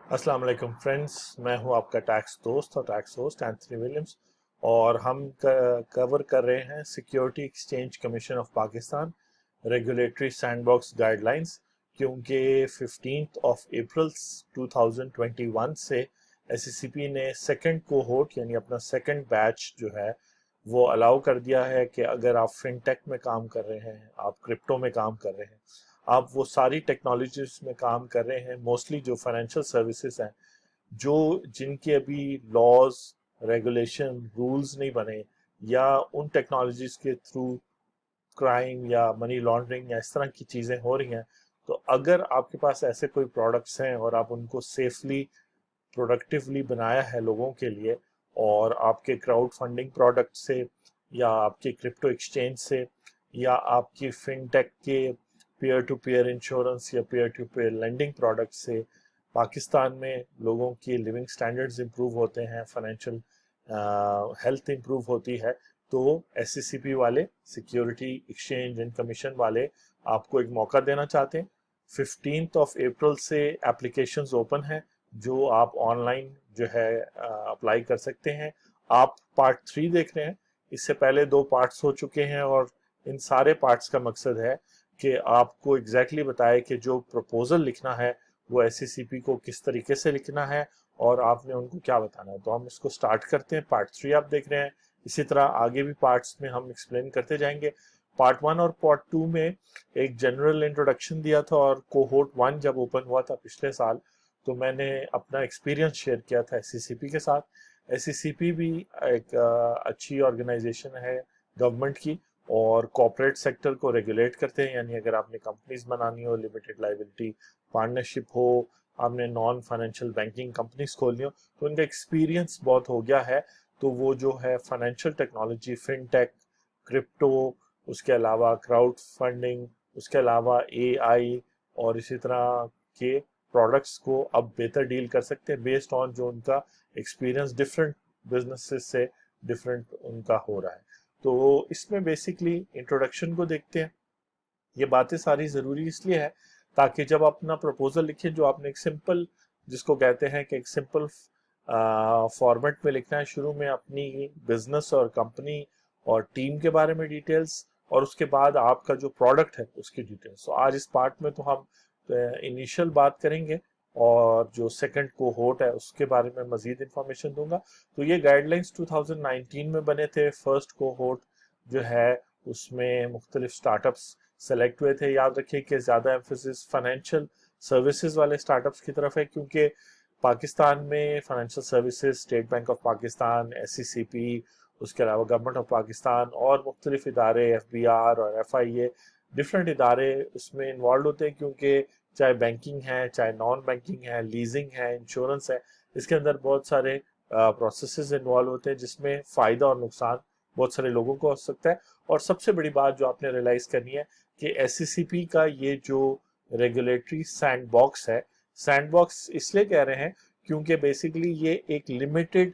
अस्सलाम वालेकुम फ्रेंड्स, मैं हूं आपका टैक्स दोस्त और टैक्स होस्ट एंथनी विलियम्स। और हम कवर कर रहे हैं security exchange commission of Pakistan regulatory sandbox guidelines, क्योंकि 15 अप्रैल 2021 से एससीसीपी ने सेकंड कोहोर्ट यानी अपना सेकंड बैच जो है वो अलाउ कर दिया है कि अगर आप फिनटेक में काम कर रहे हैं, आप क्रिप्टो में काम कर रहे हैं, आप वो सारी टेक्नोलॉजीज में काम कर रहे हैं, मोस्टली जो फाइनेंशियल सर्विसेज हैं, जो जिनके अभी लॉज, रेगुलेशन, रूल्स नहीं बने, या उन टेक्नोलॉजीज के थ्रू क्राइम या मनी लॉन्ड्रिंग या इस तरह की चीज़ें हो रही हैं, तो अगर आपके पास ऐसे कोई प्रोडक्ट्स हैं और आप उनको सेफली, प्रोडक्टिवली बनाया है लोगों के लिए, और आपके क्राउड फंडिंग प्रोडक्ट से या आपके क्रिप्टो एक्सचेंज से या आपकी फिनटेक के पीयर टू पीयर इंश्योरेंस या peer to peer lending product से पाकिस्तान में लोगों की लिविंग स्टैंडर्ड्स इंप्रूव होते हैं, फाइनेंशियल हेल्थ इंप्रूव होती है, तो एससीसीपी वाले, सिक्योरिटी एक्सचेंज एंड कमीशन वाले, आपको एक मौका देना चाहते हैं। 15 अप्रैल से एप्लीकेशंस ओपन हैं, जो आप ऑनलाइन जो है अप्लाई कर सकते हैं। आप पार्ट 3 देख रहे हैं, इससे पहले 2 पार्ट्स हो चुके हैं, और इन सारे पार्ट्स का मकसद है कि आपको एग्जैक्टली बताए कि जो प्रपोजल लिखना है वो एससीसीपी को किस तरीके से लिखना है और आपने उनको क्या बताना है। तो हम इसको स्टार्ट करते हैं। पार्ट 3 आप देख रहे हैं, इसी तरह आगे भी पार्ट्स में हम एक्सप्लेन करते जाएंगे। पार्ट 1 और पार्ट 2 में एक जनरल इंट्रोडक्शन दिया था, और कोहोर्ट 1 जब ओपन हुआ था पिछले साल, तो मैंने अपना एक्सपीरियंस शेयर किया था एससीसीपी के साथ। एससीसीपी भी एक अच्छी ऑर्गेनाइजेशन है गवर्नमेंट की, और कॉर्पोरेट सेक्टर को रेगुलेट करते हैं, यानी अगर आपने कंपनीज बनानी हो, लिमिटेड लाइबिलिटी पार्टनरशिप हो, आपने नॉन फाइनेंशियल बैंकिंग कंपनीज खोलनी हो, तो उनका एक्सपीरियंस बहुत हो गया है। तो वो जो है फाइनेंशियल टेक्नोलॉजी, फिनटेक, क्रिप्टो, उसके अलावा क्राउड फंडिंग, उसके अलावा एआई और इसी तरह के प्रोडक्ट्स को अब बेहतर डील कर सकते हैं, बेस्ड ऑन जो उनका एक्सपीरियंस डिफरेंट बिजनेसेस से डिफरेंट उनका हो रहा है। तो इसमें बेसिकली इंट्रोडक्शन को देखते हैं। ये बातें सारी ज़रूरी इसलिए है ताकि जब आप अपना प्रपोजल लिखें, जो आपने एक सिंपल, जिसको कहते हैं कि एक सिंपल फॉर्मेट में लिखना है, शुरू में अपनी बिजनेस और कंपनी और टीम के बारे में डिटेल्स, और उसके बाद आपका जो प्रोडक्ट है उसकी डिटेल्स। तो आज इस पार्ट में तो हम इनिशियल बात करेंगे, और जो सेकंड कोहोर्ट है उसके बारे में मजीद इंफॉर्मेशन दूंगा। तो ये गाइडलाइंस 2019 में बने थे। फर्स्ट कोहोर्ट जो है उसमें मुख्तलिफ स्टार्टअप्स सेलेक्ट हुए थे। याद रखिए कि ज़्यादा एम्फेसिस फाइनेंशियल सर्विसेज वाले स्टार्टअप्स की तरफ है, क्योंकि पाकिस्तान में financial services, state bank of Pakistan, SCCP, उसके अलावा गवर्नमेंट ऑफ पाकिस्तान और मुख्तलिफ इदारे, एफबीआर और एफआईए, डिफरेंट इदारे उसमें इन्वॉल्व होते हैं, क्योंकि चाहे बैंकिंग है, चाहे नॉन बैंकिंग है, लीजिंग है, इंश्योरेंस है, इसके अंदर बहुत सारे प्रोसेसेस इन्वॉल्व होते हैं, जिसमें फ़ायदा और नुकसान बहुत सारे लोगों को हो सकता है। और सबसे बड़ी बात जो आपने रियलाइज़ करनी है कि एससीसीपी का ये जो रेगुलेटरी सैंडबॉक्स है, सैंडबॉक्स इसलिए कह रहे हैं क्योंकि बेसिकली ये एक लिमिटेड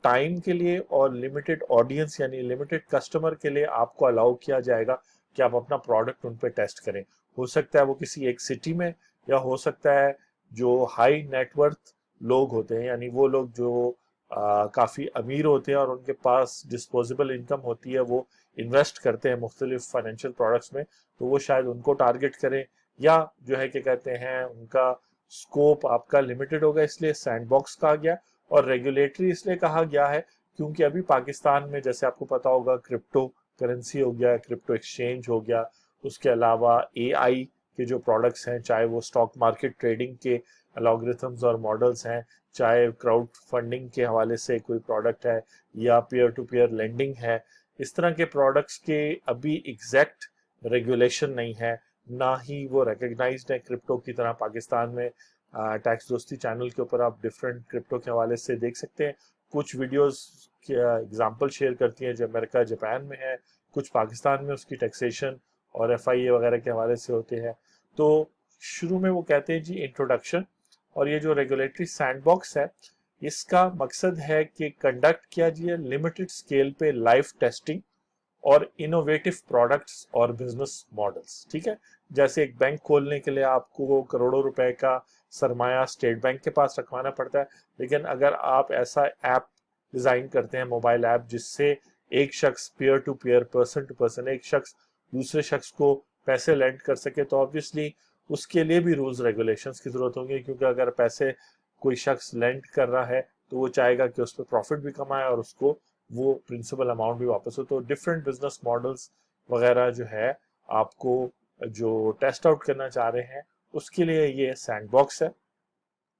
टाइम के लिए और लिमिटेड ऑडियंस यानी लिमिटेड कस्टमर के लिए आपको अलाउ किया जाएगा कि आप अपना प्रोडक्ट उन पे टेस्ट करें। हो सकता है वो किसी एक सिटी में, या हो सकता है जो हाई नेटवर्थ लोग होते हैं, यानी वो लोग जो काफ़ी अमीर होते हैं और उनके पास डिस्पोजेबल इनकम होती है, वो इन्वेस्ट करते हैं मुख्तलिफ फाइनेंशियल प्रोडक्ट्स में, तो वो शायद उनको टारगेट करें। या जो है क्या कहते हैं, उनका स्कोप आपका लिमिटेड होगा, इसलिए सैंडबॉक्स कहा गया। और रेगुलेटरी इसलिए कहा गया है क्योंकि अभी पाकिस्तान में, जैसे आपको पता होगा, क्रिप्टो करेंसी हो गया, क्रिप्टो एक्सचेंज हो गया, उसके अलावा एआई के जो प्रोडक्ट्स हैं, चाहे वो स्टॉक मार्केट ट्रेडिंग के अलॉग्रिथम्स और मॉडल्स हैं, चाहे क्राउड फंडिंग के हवाले से कोई प्रोडक्ट है, या पीयर टू पीयर लेंडिंग है, इस तरह के प्रोडक्ट्स के अभी एग्जैक्ट रेगुलेशन नहीं है, ना ही वो रिकग्नाइज्ड है क्रिप्टो की तरह पाकिस्तान में। टैक्स दोस्ती चैनल के ऊपर आप डिफरेंट क्रिप्टो के हवाले से देख सकते हैं। कुछ वीडियोस के एग्जांपल शेयर करती हैं जो अमेरिका, जापान में है, कुछ पाकिस्तान में उसकी टैक्सेशन और एफआईए वगैरह के हवाले से होते हैं। तो शुरू में वो कहते हैं जी इंट्रोडक्शन, और ये जो रेगुलेटरी सैंडबॉक्स है, इसका मकसद है कि कंडक्ट किया जाए लिमिटेड स्केल पे लाइव टेस्टिंग और इनोवेटिव प्रोडक्ट्स और बिजनेस मॉडल्स। ठीक है, जैसे एक बैंक खोलने के लिए आपको करोड़ों रुपए का सरमाया स्टेट बैंक के पास रखवाना पड़ता है, लेकिन अगर आप ऐसा ऐप डिजाइन करते हैं, मोबाइल ऐप, जिससे एक शख्स peer to peer, person to person, एक शख्स दूसरे शख्स को पैसे लेंड कर सके, तो ऑब्वियसली उसके लिए भी रूल्स रेगुलेशंस की जरूरत होगी, क्योंकि अगर पैसे कोई शख्स लेंड कर रहा है तो वो चाहेगा कि उस पर प्रॉफिट भी कमाए और उसको वो प्रिंसिपल अमाउंट भी वापस हो। तो डिफरेंट बिजनेस मॉडल्स वगैरह जो है आपको जो टेस्ट आउट करना चाह रहे हैं उसके लिए ये सैंडबॉक्स है,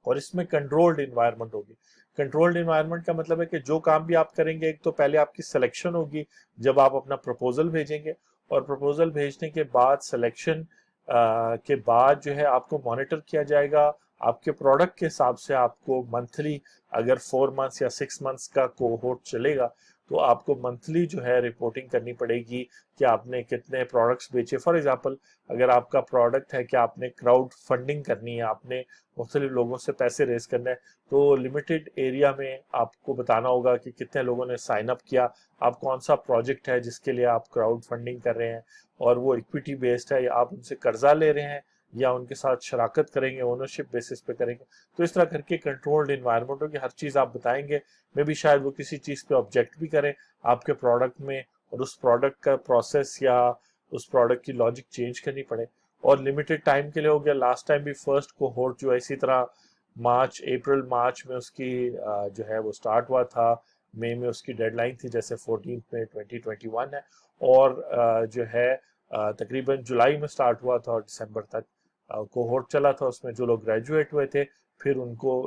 और इसमें कंट्रोल्ड इन्वायरमेंट होगी। कंट्रोल्ड इन्वायरमेंट का मतलब है कि जो काम भी आप करेंगे, एक तो पहले आपकी सिलेक्शन होगी जब आप अपना प्रपोजल भेजेंगे, और प्रपोजल भेजने के बाद सिलेक्शन के बाद जो है आपको मॉनिटर किया जाएगा। आपके प्रोडक्ट के हिसाब से आपको मंथली, अगर 4 मंथ्स या 6 मंथ्स का कोहोर्ट चलेगा, तो आपको मंथली जो है रिपोर्टिंग करनी पड़ेगी कि आपने कितने प्रोडक्ट्स बेचे। फॉर एग्जांपल, अगर आपका प्रोडक्ट है कि आपने क्राउड फंडिंग करनी है, आपने मुख्तलिफ लोगों से पैसे रेज करना है, तो लिमिटेड एरिया में आपको बताना होगा कि कितने लोगों ने साइन अप किया, आप कौन सा प्रोजेक्ट है जिसके लिए आप क्राउड फंडिंग कर रहे हैं, और वो इक्विटी बेस्ड है या आप उनसे कर्जा ले रहे हैं या उनके साथ शराकत करेंगे, ओनरशिप बेसिस पे करेंगे। तो इस तरह करके कंट्रोल्ड इन्वायरमेंट हो कि हर चीज़ आप बताएंगे। मे भी शायद वो किसी चीज़ पे ऑब्जेक्ट भी करें आपके प्रोडक्ट में, और उस प्रोडक्ट का प्रोसेस या उस प्रोडक्ट की लॉजिक चेंज करनी पड़े, और लिमिटेड टाइम के लिए हो गया। लास्ट टाइम भी फर्स्ट कोहोर्ट जो है इसी तरह अप्रैल मार्च में उसकी जो है वो स्टार्ट हुआ था, मई में उसकी डेडलाइन थी, जैसे 14 मई 2021 है, और जो है तकरीबन जुलाई में स्टार्ट हुआ था और दिसंबर तक कोहोर्ट चला था। उसमें जो लोग ग्रेजुएट हुए थे फिर उनको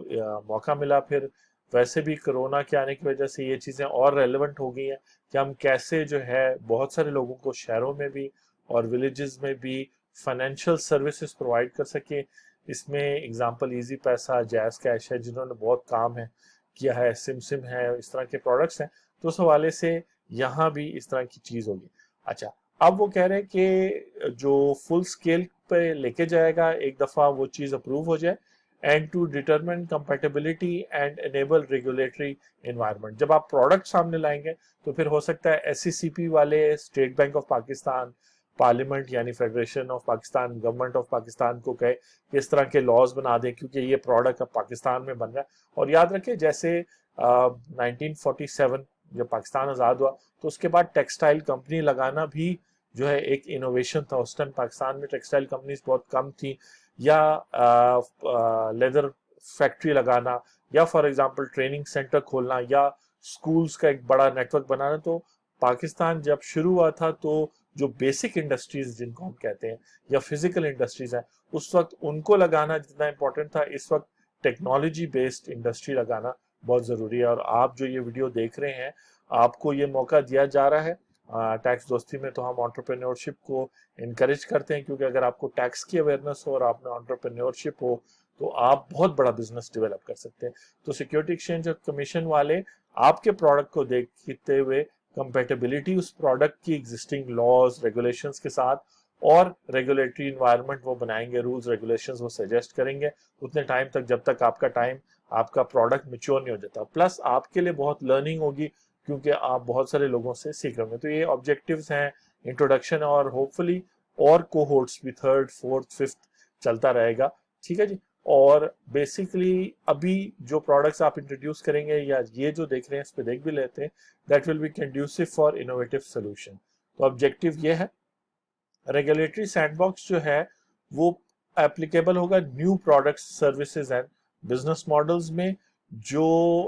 मौका मिला। फिर वैसे भी कोरोना के आने की वजह से ये चीज़ें और रेलेवेंट हो गई हैं कि हम कैसे जो है बहुत सारे लोगों को शहरों में भी और विलेजेस में भी फाइनेंशियल सर्विसेज प्रोवाइड कर सके। इसमें एग्जांपल इजी पैसा, जैज़ कैश है, जिन्होंने बहुत काम है किया है, सिम है, इस तरह के प्रोडक्ट्स हैं। तो उस हवाले से यहाँ भी इस तरह की चीज़ होगी। अच्छा, अब वो कह रहे हैं कि जो फुल स्केल पे लेके जाएगा, एक दफ़ा वो चीज़ अप्रूव हो जाए, and to determine compatibility and enable regulatory environment. जब आप प्रोडक्ट सामने लाएंगे तो फिर हो सकता है SCCP वाले, state bank of Pakistan, parliament यानी federation of Pakistan, government of Pakistan को कहे कि इस तरह के लॉज बना दें, क्योंकि ये प्रोडक्ट अब पाकिस्तान में बन रहा है। और याद रखें, जैसे 1947 जब पाकिस्तान आज़ाद हुआ तो उसके बाद टेक्सटाइल कंपनी लगाना भी जो है एक इनोवेशन था। उस टाइम पाकिस्तान में टेक्सटाइल कंपनीज बहुत कम थी, या लेदर फैक्ट्री लगाना, या फॉर एग्जांपल ट्रेनिंग सेंटर खोलना, या स्कूल्स का एक बड़ा नेटवर्क बनाना। तो पाकिस्तान जब शुरू हुआ था तो जो बेसिक इंडस्ट्रीज जिनको हम कहते हैं या फिजिकल इंडस्ट्रीज हैं, उस वक्त उनको लगाना जितना इंपॉर्टेंट था, इस वक्त टेक्नोलॉजी बेस्ड इंडस्ट्री लगाना बहुत ज़रूरी है। और आप जो ये वीडियो देख रहे हैं, आपको ये मौका दिया जा रहा है। टैक्स दोस्ती में तो हम एंटरप्रेन्योरशिप को इनकरेज करते हैं, क्योंकि अगर आपको टैक्स की अवेयरनेस हो और आप में एंटरप्रेन्योरशिप हो तो आप बहुत बड़ा बिजनेस डेवलप कर सकते हैं। तो सिक्योरिटी एक्सचेंज कमीशन वाले आपके प्रोडक्ट को देखते हुए कंपेटेबिलिटी उस प्रोडक्ट की एग्जिस्टिंग लॉज रेगुलेशंस के साथ और रेगुलेटरी इन्वायरमेंट वो बनाएंगे, रूल्स रेगुलेशंस वो सजेस्ट करेंगे उतने टाइम तक जब तक आपका प्रोडक्ट मैच्योर नहीं हो जाता। प्लस आपके लिए बहुत लर्निंग होगी, क्योंकि आप बहुत सारे लोगों से सीख रहे होंगे। तो ये ऑब्जेक्टिव्स हैं, इंट्रोडक्शन, और होपफुली और कोहोर्ट्स भी 3rd 4th 5th चलता रहेगा। ठीक है जी। और बेसिकली अभी जो प्रोडक्ट्स आप इंट्रोड्यूस करेंगे या ये जो देख रहे हैं, इस पे देख भी लेते हैं, that will be conducive for innovative solution. तो ऑब्जेक्टिव ये है। रेगुलेटरी सैंडबॉक्स जो है वो एप्लीकेबल होगा new products, services and business models में, जो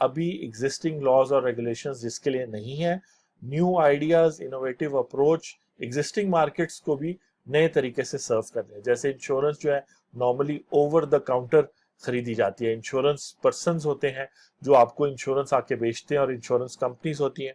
अभी एग्जिस्टिंग लॉज और रेगुलेशंस जिसके लिए नहीं है। New ideas, innovative approach existing markets को भी नए तरीके से सर्व कर रहे हैं। जैसे इंश्योरेंस जो है नॉर्मली ओवर द काउंटर खरीदी जाती है, इंश्योरेंस पर्सन्स होते हैं जो आपको इंश्योरेंस आके बेचते हैं, और इंश्योरेंस कंपनीज होती हैं,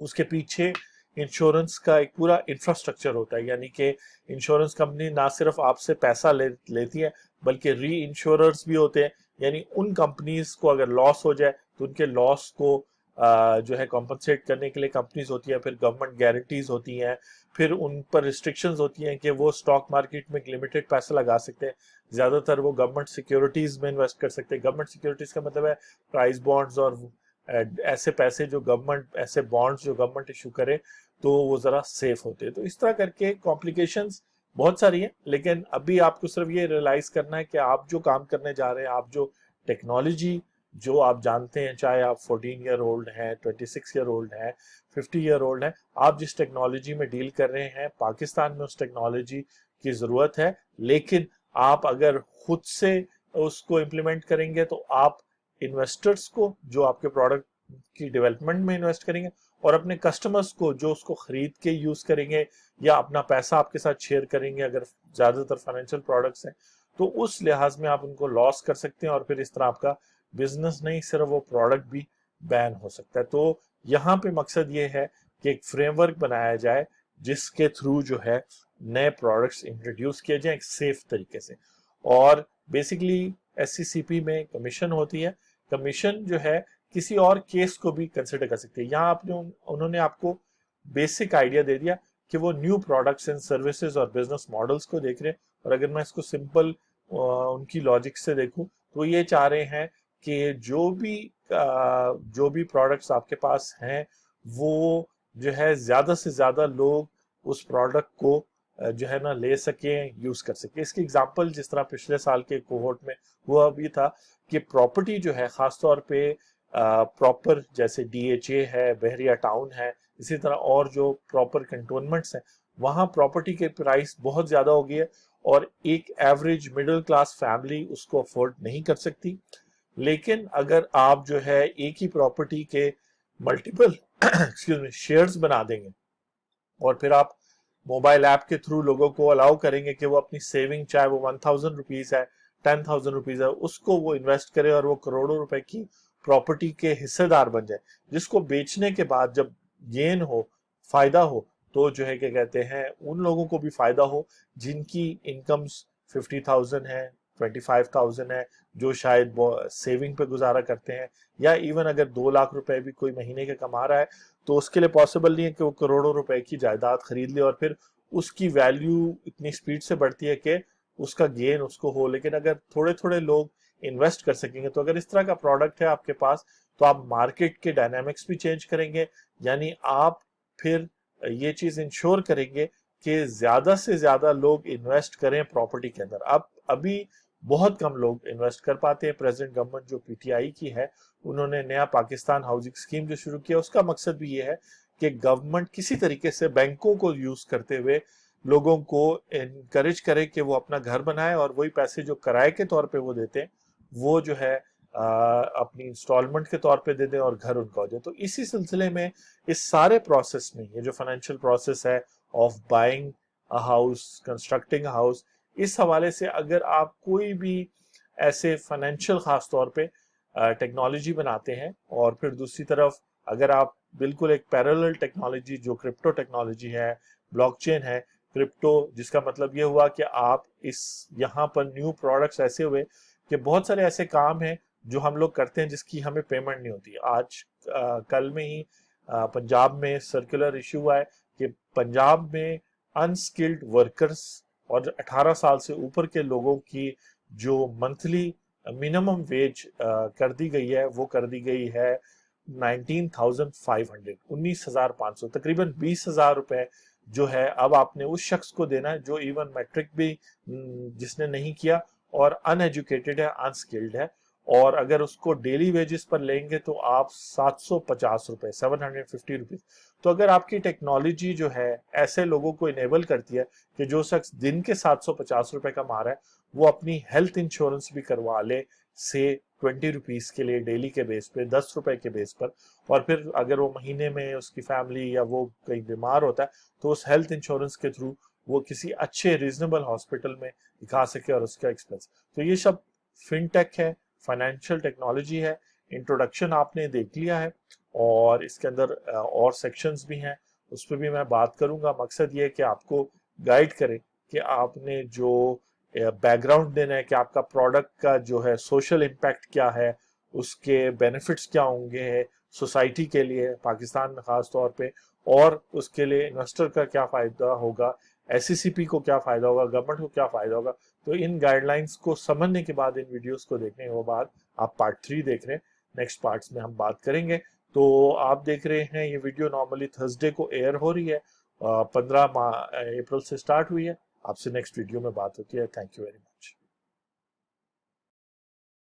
उसके पीछे इंश्योरेंस का एक पूरा इंफ्रास्ट्रक्चर होता है। यानी कि इंश्योरेंस कंपनी ना सिर्फ आपसे पैसा लेती है, बल्कि री इंश्योरर्स भी होते हैं। यानी उन कंपनीज को अगर लॉस हो जाए तो उनके लॉस को जो है कॉम्पनसेट करने के लिए कंपनीज होती है। फिर गवर्नमेंट गारंटीज होती हैं, फिर उन पर रिस्ट्रिक्शंस होती हैं कि वो स्टॉक मार्केट में एक लिमिटेड पैसा लगा सकते हैं। ज्यादातर वो गवर्नमेंट सिक्योरिटीज में इन्वेस्ट कर सकते हैं। गवर्नमेंट सिक्योरिटीज का मतलब है प्राइस बॉन्ड्स और ऐसे पैसे जो गवर्नमेंट, ऐसे बॉन्ड्स जो गवर्नमेंट इशू करे, تو وہ ذرا سیف ہوتے ہیں. تو اس طرح کر کے کمپلیکیشنز بہت ساری ہیں, لیکن ابھی آپ کو صرف یہ ریلائز کرنا ہے کہ آپ جو کام کرنے جا رہے ہیں, آپ جو ٹیکنالوجی جو آپ جانتے ہیں, چاہے آپ 14 ایئر اولڈ ہیں, 26 ایئر اولڈ ہیں, 50 ایئر اولڈ ہیں, آپ جس ٹیکنالوجی میں ڈیل کر رہے ہیں, پاکستان میں اس ٹیکنالوجی کی ضرورت ہے, لیکن آپ اگر خود سے اس کو امپلیمنٹ کریں گے تو آپ انویسٹرز کو جو آپ کے پروڈکٹ کی ڈیولپمنٹ میں انویسٹ کریں گے, اور اپنے کسٹمرز کو جو اس کو خرید کے یوز کریں گے یا اپنا پیسہ آپ کے ساتھ شیئر کریں گے, اگر زیادہ تر فائنینشیل پروڈکٹس ہیں تو اس لحاظ میں آپ ان کو لاس کر سکتے ہیں, اور پھر اس طرح آپ کا بزنس نہیں صرف وہ پروڈکٹ بھی بین ہو سکتا ہے. تو یہاں پہ مقصد یہ ہے کہ ایک فریم ورک بنایا جائے جس کے تھرو جو ہے نئے پروڈکٹس انٹروڈیوس کیے جائیں ایک سیف طریقے سے. اور بیسیکلی ایس سی سی پی میں کمیشن ہوتی ہے, کمیشن جو ہے کسی اور کیس کو بھی کنسیڈر کر سکتے ہیں. یہاں انہوں نے آپ کو بیسک آئیڈیا دے دیا کہ وہ نیو پروڈکٹس اینڈ سروسز اور بزنس ماڈلز کو دیکھ رہے ہیں, اور اگر میں اس کو سمپل ان کی لاجک سے دیکھوں تو یہ چاہ رہے ہیں کہ جو بھی پروڈکٹس آپ کے پاس ہیں وہ جو ہے زیادہ سے زیادہ لوگ اس پروڈکٹ کو جو ہے نا لے سکیں, یوز کر سکیں. اس کی اگزامپل جس طرح پچھلے سال کے کوہورٹ میں ہوا بھی تھا کہ پراپرٹی جو ہے خاص طور پہ پراپر جیسے ڈی ایچ اے ہے, بحریہ ٹاؤن ہے, اسی طرح اور جو پراپر کنٹونمنٹس ہیں وہاں پراپرٹی کے پرائس بہت زیادہ ہو گئی ہے, اور ایک ایوریج مڈل کلاس فیملی اس کو افورڈ نہیں کر سکتی. لیکن اگر آپ جو ہے ایک ہی پراپرٹی کے ملٹیپل شیئرز بنا دیں گے, اور پھر آپ موبائل ایپ کے تھرو لوگوں کو الاؤ کریں گے کہ وہ اپنی سیونگ, چاہے وہ 1000 روپیز ہے, 10,000 روپیز ہے, اس کو وہ انویسٹ کرے اور وہ کروڑوں روپے کی پراپرٹی کے حصے دار بن جائے, جس کو بیچنے کے بعد جب گین ہو, فائدہ ہو, تو جو ہے کہ کہتے ہیں ان لوگوں کو بھی فائدہ ہو جن کی انکمز 50,000 ہے, 25,000 ہے, جو شاید سیونگ پہ گزارا کرتے ہیں, یا ایون اگر 2 لاکھ روپے بھی کوئی مہینے کے کما رہا ہے تو اس کے لیے پاسبل نہیں ہے کہ وہ کروڑوں روپے کی جائیداد خرید لے اور پھر اس کی ویلیو اتنی سپیڈ سے بڑھتی ہے کہ اس کا گین اس کو ہو. لیکن اگر تھوڑے تھوڑے لوگ انویسٹ کر سکیں گے, تو اگر اس طرح کا پروڈکٹ ہے آپ کے پاس تو آپ مارکیٹ کے ڈائنامکس بھی چینج کریں گے, یعنی آپ پھر یہ چیز انشور کریں گے کہ زیادہ سے زیادہ لوگ انویسٹ کریں پراپرٹی کے اندر. ابھی بہت کم لوگ انویسٹ کر پاتے ہیں. پریزنٹ گورنمنٹ جو پی ٹی آئی کی ہے, انہوں نے نیا پاکستان ہاؤسنگ اسکیم جو شروع کیا, اس کا مقصد بھی یہ ہے کہ گورنمنٹ کسی طریقے سے بینکوں کو یوز کرتے ہوئے لوگوں کو انکریج کرے کہ وہ اپنا گھر بنائے, اور وہی پیسے جو کرائے کے طور پہ وہ دیتے ہیں وہ جو ہے اپنی انسٹالمنٹ کے طور پہ دے دیں اور گھر ان کا ہو جائے. تو اسی سلسلے میں اس سارے پروسیس میں یہ جو فائنینشیل پروسیس ہے of buying a house, constructing a house, اس حوالے سے اگر آپ کوئی بھی ایسے فائنینشیل خاص طور پہ ٹیکنالوجی بناتے ہیں, اور پھر دوسری طرف اگر آپ بالکل ایک پیرالل ٹیکنالوجی جو کرپٹو ٹیکنالوجی ہے, بلاک چین ہے, کرپٹو جس کا مطلب یہ ہوا کہ آپ یہاں پر نیو پروڈکٹس ایسے ہوئے کہ بہت سارے ایسے کام ہیں جو ہم لوگ کرتے ہیں جس کی ہمیں پیمنٹ نہیں ہوتی. آج کل میں ہی پنجاب میں سرکولر ایشو ہوا ہے کہ پنجاب میں انسکلڈ ورکرز اور 18 سال سے اوپر کے لوگوں کی جو منتھلی منیمم ویج کر دی گئی ہے, وہ کر دی گئی ہے 19,500, 19,500, تقریباً 20,000 روپے جو ہے اب آپ نے اس شخص کو دینا ہے جو ایون میٹرک بھی جس نے نہیں کیا اور ان ایجوکیٹڈ ہے, انسکلڈ ہے, اور اگر اس کو ڈیلی ویجز پر لیں گے تو آپ 750 روپے, 750 روپیز. تو اگر آپ کی ٹیکنالوجی جو ہے ایسے لوگوں کو انیبل کرتی ہے کہ جو شخص دن کے 750 روپے کا مارا ہے وہ اپنی ہیلتھ انشورنس بھی کروا لے سے 20 روپیز کے لیے ڈیلی کے بیس پہ, 10 روپے کے بیس پر, اور پھر اگر وہ مہینے میں اس کی فیملی یا وہ کہیں بیمار ہوتا ہے تو اس ہیلتھ انشورنس کے تھرو وہ کسی اچھے ریزنیبل ہاسپٹل میں دکھا سکے اور اس کا ایکسپینس. تو یہ سب فن ٹیک ہے, فائنینشیل ٹیکنالوجی ہے. انٹروڈکشن آپ نے دیکھ لیا ہے, اور اس کے اندر اور سیکشنز بھی ہیں, اس پہ بھی میں بات کروں گا. مقصد یہ ہے کہ آپ کو گائیڈ کرے کہ آپ نے جو بیک گراؤنڈ دینا ہے کہ آپ کا پروڈکٹ کا جو ہے سوشل امپیکٹ کیا ہے, اس کے بینیفٹس کیا ہوں گے سوسائٹی کے لیے پاکستان میں خاص طور پہ, اور اس کے لیے انویسٹر کا کیا فائدہ ہوگا, ایس سی سی پی کو کیا فائدہ ہوگا, گورنمنٹ کو کیا فائدہ ہوگا. تو ان گائیڈ لائنز کو سمجھنے کے بعد ان ویڈیوز کو دیکھنے کے بعد آپ پارٹ 3 دیکھ رہے ہیں, نیکسٹ پارٹس میں ہم بات کریں گے. تو آپ دیکھ رہے ہیں یہ ویڈیو نارملی تھرسڈے کو ایئر ہو رہی ہے، 15 اپریل سے سٹارٹ ہوئی ہے. آپ سے نیکسٹ ویڈیو میں بات ہوتی ہے. Thank you very much.